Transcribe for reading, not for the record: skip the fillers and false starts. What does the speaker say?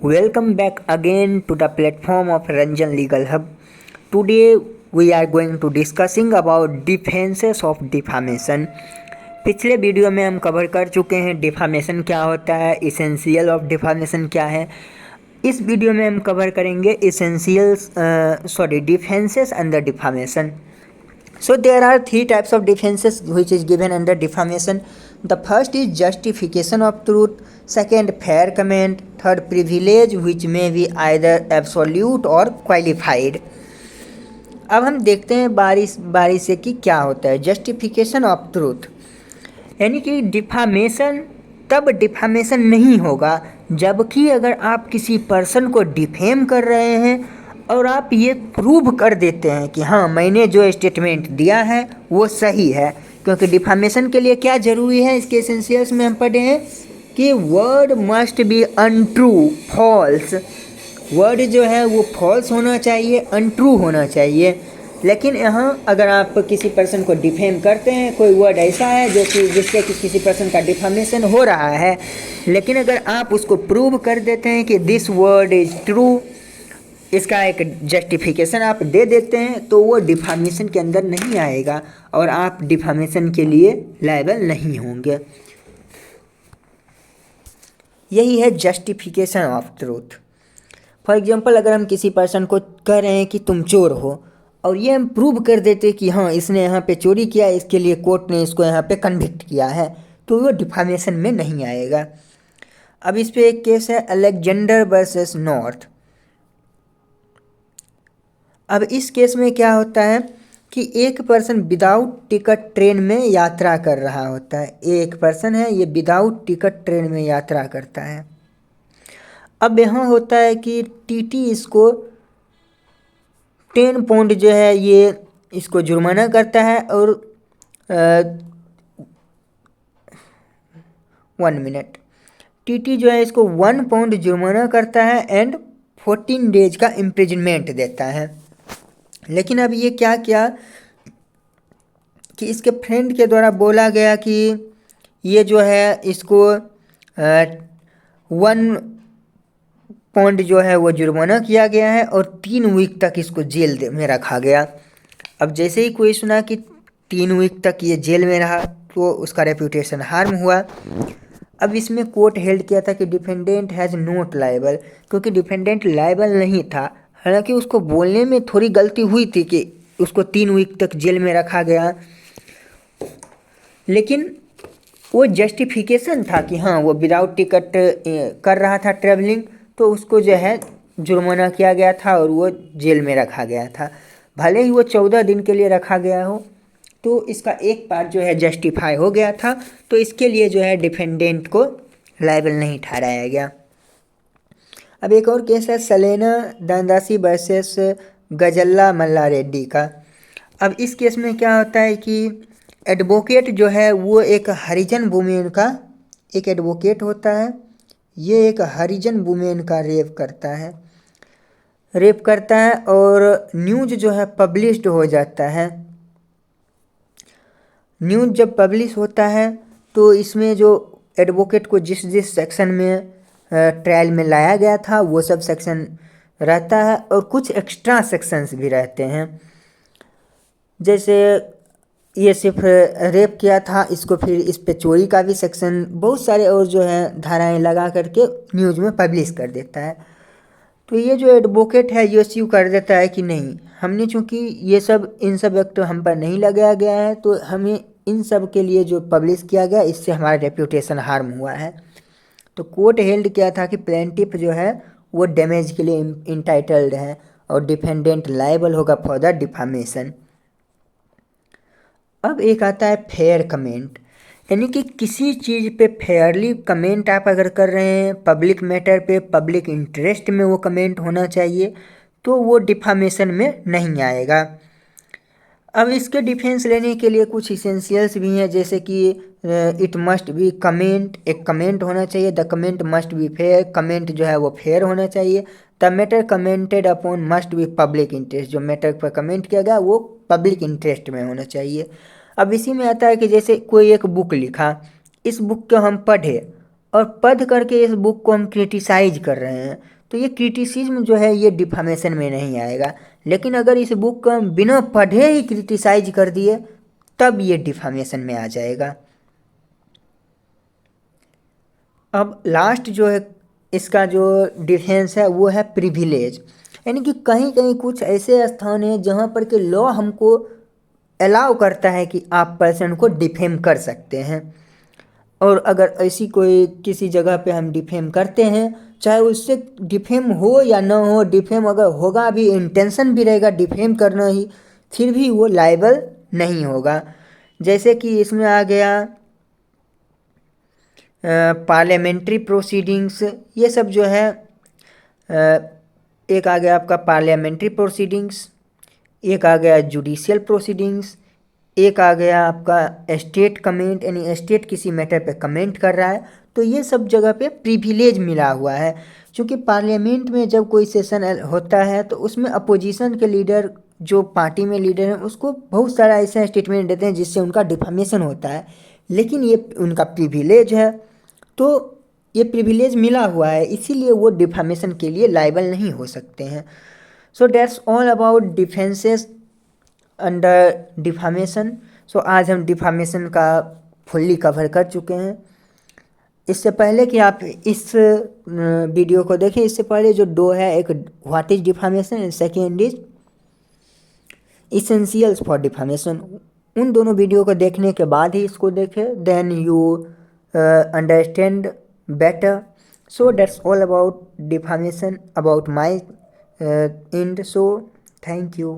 Welcome back again to the platform of Ranjan Legal Hub. Today we are going to discussing about defenses of defamation. पिछले video में हम cover कर चुके हैं defamation क्या होता है, इसेंशियल ऑफ डिफामेशन क्या है। इस वीडियो में हम कवर करेंगे defences under defamation. So there are three types of defenses which is given under defamation. The first is justification of truth, second fair comment, third privilege which may be either absolute or qualified. अब हम देखते हैं बारी से कि क्या होता है जस्टिफिकेशन ऑफ ट्रूथ, यानी कि डिफामेशन तब डिफामेशन नहीं होगा जबकि अगर आप किसी पर्सन को डिफेम कर रहे हैं और आप ये प्रूव कर देते हैं कि हाँ मैंने जो स्टेटमेंट दिया है वो सही है. क्योंकि डिफामेशन के लिए क्या ज़रूरी है, इसके एसेंशियल्स में हम पढ़े हैं कि word must be untrue, false. Word जो है वो फॉल्स होना चाहिए, अनट्रू होना चाहिए. लेकिन यहाँ अगर आप किसी पर्सन को डिफेम करते हैं, कोई वर्ड ऐसा है जो कि जिससे कि किसी पर्सन का डिफामेशन हो रहा है, लेकिन अगर आप उसको प्रूव कर देते हैं कि दिस वर्ड इज़ ट्रू, इसका एक जस्टिफिकेशन आप दे देते हैं, तो वो डिफामेशन के अंदर नहीं आएगा और आप डिफामेशन के लिए लायबल नहीं होंगे. यही है justification of truth. For example अगर हम किसी पर्सन को कह रहे हैं कि तुम चोर हो और ये हम प्रूव कर देते कि हाँ इसने यहाँ पे चोरी किया, इसके लिए कोर्ट ने इसको यहाँ पे कन्विक्ट किया है, तो वो डिफामेशन में नहीं आएगा. अब इस पे एक केस है अलेक्जेंडर वर्सेस नॉर्थ. अब इस केस में क्या होता है कि एक पर्सन विदाउट टिकट ट्रेन में यात्रा कर रहा होता है. एक पर्सन है ये विदाउट टिकट ट्रेन में यात्रा करता है. अब यहाँ होता है कि टीटी इसको 10 पाउंड जो है ये इसको जुर्माना करता है और 1 मिनट टीटी जो है इसको 1 पाउंड जुर्माना करता है एंड 14 डेज का इम्प्रिजनमेंट देता है. लेकिन अब ये क्या किया कि इसके फ्रेंड के द्वारा बोला गया कि ये जो है इसको 1 पाउंड जो है वो जुर्माना किया गया है और 3 वीक तक इसको जेल में रखा गया. अब जैसे ही कोई सुना कि 3 वीक तक ये जेल में रहा तो उसका रेपुटेशन हार्म हुआ. अब इसमें कोर्ट हेल्ड किया था कि डिफेंडेंट हैज़ नॉट लायबल, क्योंकि डिफेंडेंट लायबल नहीं था. हालांकि उसको बोलने में थोड़ी गलती हुई थी कि उसको 3 वीक तक जेल में रखा गया, लेकिन वो जस्टिफिकेशन था कि हाँ वो विदाउट टिकट कर रहा था ट्रैवलिंग, तो उसको जो है जुर्माना किया गया था और वो जेल में रखा गया था. भले ही वो 14 दिन के लिए रखा गया हो, तो इसका एक पार्ट जो है जस्टिफाई हो गया था, तो इसके लिए जो है डिफेंडेंट को लायबल नहीं ठहराया गया. अब एक और केस है सलेना दानदासी वर्सेस गजल्ला मल्ला रेड्डी का. अब इस केस में क्या होता है कि एडवोकेट जो है वो एक हरिजन वुमेन का एक एडवोकेट होता है. ये एक हरिजन वुमेन का रेप करता है और न्यूज़ जो है पब्लिश्ड हो जाता है. न्यूज़ जब पब्लिश होता है तो इसमें जो एडवोकेट को जिस सेक्शन में ट्रायल में लाया गया था वो सब सेक्शन रहता है और कुछ एक्स्ट्रा सेक्शंस भी रहते हैं. जैसे ये सिर्फ रेप किया था, इसको फिर इस पे चोरी का भी सेक्शन, बहुत सारे और जो है धाराएं लगा करके न्यूज़ में पब्लिश कर देता है. तो ये जो एडवोकेट है ये इश्यू कर देता है कि नहीं, हमने चूँकि ये सब इन सब एक्ट हम पर नहीं लगाया गया है, तो हमें इन सब के लिए जो पब्लिश किया गया इससे हमारा रेप्यूटेशन हार्म हुआ है. तो कोर्ट हेल्ड किया था कि प्लेंटिफ जो है वो डैमेज के लिए इंटाइटल्ड है और डिफेंडेंट लायबल होगा फॉर द डिफामेशन. अब एक आता है फेयर कमेंट, यानी कि किसी चीज़ पे फेयरली कमेंट आप अगर कर रहे हैं, पब्लिक मैटर पे पब्लिक इंटरेस्ट में वो कमेंट होना चाहिए, तो वो डिफामेशन में नहीं आएगा. अब इसके डिफेंस लेने के लिए कुछ इसेंशियल्स भी हैं, जैसे कि इट मस्ट बी कमेंट, एक कमेंट होना चाहिए. The comment must be fair, comment जो है वो फेयर होना चाहिए. The matter commented upon must be public interest, जो मैटर पर कमेंट किया गया वो पब्लिक इंटरेस्ट में होना चाहिए. अब इसी में आता है कि जैसे कोई एक बुक लिखा, इस बुक को हम पढ़े और पढ़ करके इस बुक को हम क्रिटिसाइज कर रहे हैं, तो ये क्रिटिसिज्म जो है ये डिफामेशन में नहीं आएगा। लेकिन अगर इस बुक को हम बिना पढ़े ही क्रिटिसाइज कर दिए तब ये डिफामेशन में आ जाएगा। अब लास्ट जो है इसका जो डिफेंस है वो है प्रिविलेज, यानी कि कहीं कहीं कुछ ऐसे स्थान हैं जहाँ पर कि लॉ हमको अलाउ करता है कि आप पर्सन को डिफेम कर सकते हैं। और अगर ऐसी कोई किसी जगह पे हम डिफेम करते हैं, चाहे उससे डिफेम हो या ना हो, डिफेम अगर होगा भी, इंटेंशन भी रहेगा डिफेम करना ही, फिर भी वो लाइबल नहीं होगा। जैसे कि इसमें आ गया पार्लियामेंट्री प्रोसीडिंग्स, ये सब जो है एक आ गया आपका पार्लियामेंट्री प्रोसीडिंग्स, एक आ गया जुडिशियल प्रोसीडिंग्स, एक आ गया आपका स्टेट कमेंट, यानी स्टेट किसी मैटर पे कमेंट कर रहा है, तो ये सब जगह पे प्रिविलेज मिला हुआ है। क्योंकि पार्लियामेंट में जब कोई सेशन होता है तो उसमें अपोजिशन के लीडर, जो पार्टी में लीडर हैं, उसको बहुत सारा ऐसा स्टेटमेंट देते हैं जिससे उनका डिफामेशन होता है, लेकिन ये उनका प्रिविलेज है, तो ये प्रिविलेज मिला हुआ है, इसीलिए वो डिफामेशन के लिए लाइबल नहीं हो सकते हैं। So that's all about defences under defamation. So आज हम डिफामेशन का फुल्ली कवर कर चुके हैं। इससे पहले कि आप इस वीडियो को देखें, इससे पहले जो दो है, एक what is defamation and second is essentials for defamation, उन दोनों वीडियो को देखने के बाद ही इसको देखें, then you understand better. So that's all about defamation about my end. So thank you.